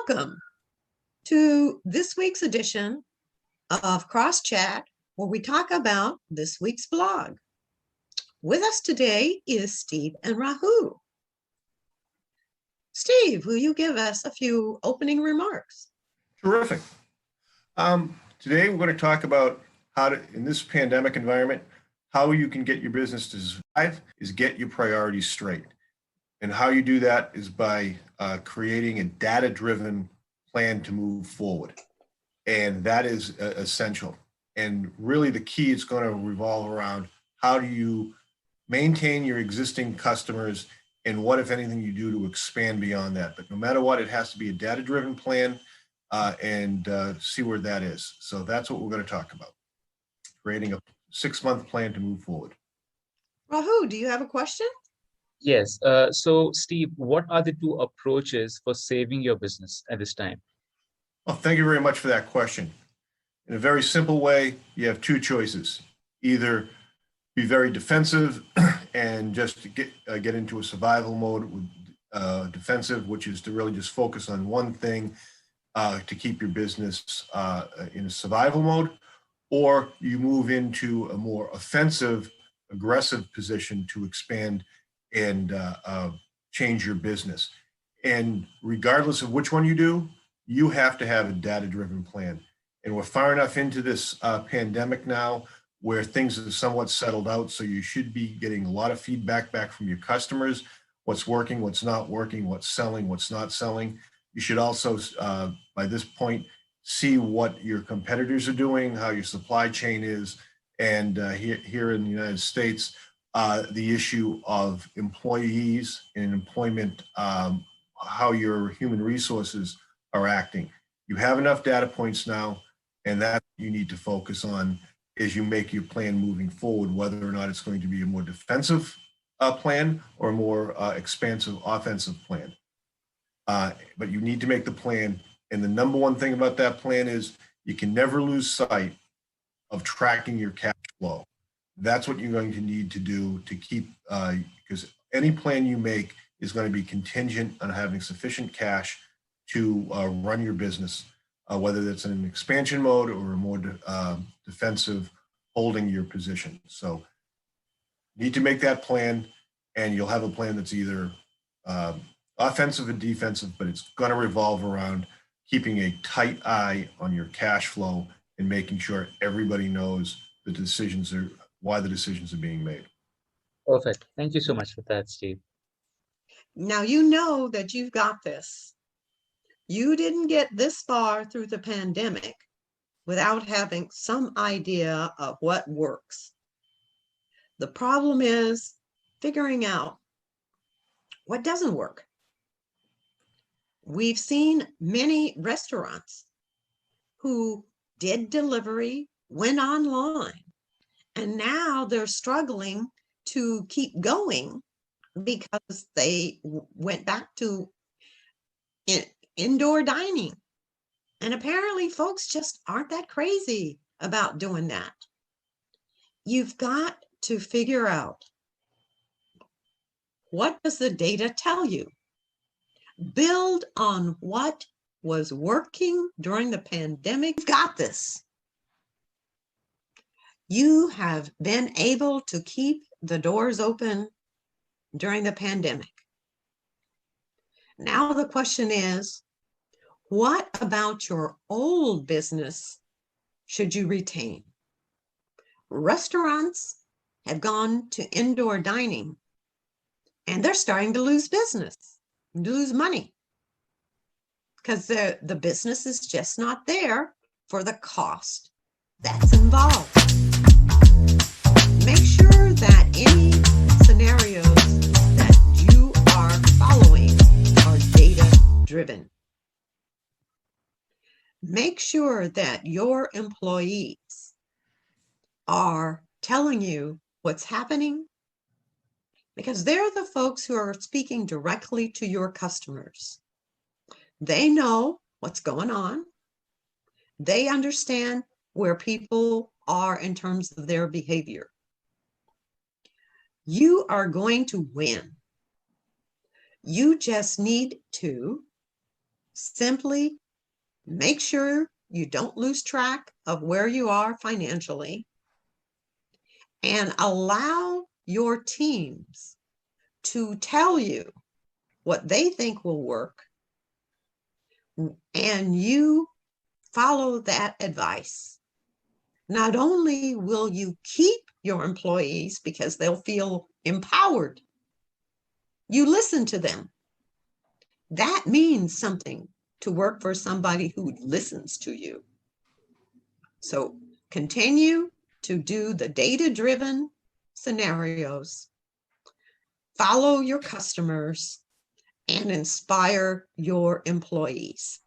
Welcome to this week's edition of Cross Chat, where we talk about this week's blog. With us today is Steve and Rahu. Steve, will you give us a few opening remarks? Terrific. Today we're going to talk about how to, in this pandemic environment, how you can get your business to survive is get your priorities straight. And how you do that is by creating a data-driven plan to move forward. And that is essential. And really the key is going to revolve around how do you maintain your existing customers and what, if anything, you do to expand beyond that. But no matter what, it has to be a data-driven plan and see where that is. So that's what we're going to talk about, creating a 6-month plan to move forward. Rahu, do you have a question? Yes. So, Steve, what are the two approaches for saving your business at this time? Well, thank you very much for that question. In a very simple way, you have two choices. Either be very defensive and just get into a survival mode with defensive, which is to really just focus on one thing to keep your business in a survival mode, or you move into a more offensive, aggressive position to expand and change your business. And regardless of which one you do, you have to have a data-driven plan. And we're far enough into this pandemic now where things are somewhat settled out. So you should be getting a lot of feedback back from your customers, what's working, what's not working, what's selling, what's not selling. You should also, by this point, see what your competitors are doing, how your supply chain is. And here in the United States, the issue of employees and employment, how your human resources are acting. You have enough data points now, and that you need to focus on as you make your plan moving forward, whether or not it's going to be a more defensive plan or a more expansive offensive plan. But you need to make the plan. And the number one thing about that plan is you can never lose sight of tracking your cash flow. That's what you're going to need to do to keep, because any plan you make is going to be contingent on having sufficient cash to run your business, whether that's in an expansion mode or a more defensive, holding your position. So you need to make that plan, and you'll have a plan that's either offensive and defensive, but it's going to revolve around keeping a tight eye on your cash flow and making sure everybody knows the decisions are why the decisions are being made. Perfect. Thank you so much for that, Steve. Now you know that you've got this. You didn't get this far through the pandemic without having some idea of what works. The problem is figuring out what doesn't work. We've seen many restaurants who did delivery, went online, and now they're struggling to keep going because they went back to indoor dining. And apparently folks just aren't that crazy about doing that. You've got to figure out, what does the data tell you? Build on what was working during the pandemic. You've got this. You have been able to keep the doors open during the pandemic. Now the question is, what about your old business should you retain? Restaurants have gone to indoor dining, and they're starting to lose business, lose money, because the business is just not there for the cost that's involved. Make sure that any scenarios that you are following are data-driven. Make sure that your employees are telling you what's happening, because they're the folks who are speaking directly to your customers. They know what's going on. They understand where people are in terms of their behavior. You are going to win. You just need to Simply make sure you don't lose track of where you are financially, and allow your teams to tell you what they think will work, and you follow that advice. Not only will you keep your employees because they'll feel empowered, you listen to them. That means something to work for somebody who listens to you. So continue to do the data-driven scenarios, follow your customers, and inspire your employees.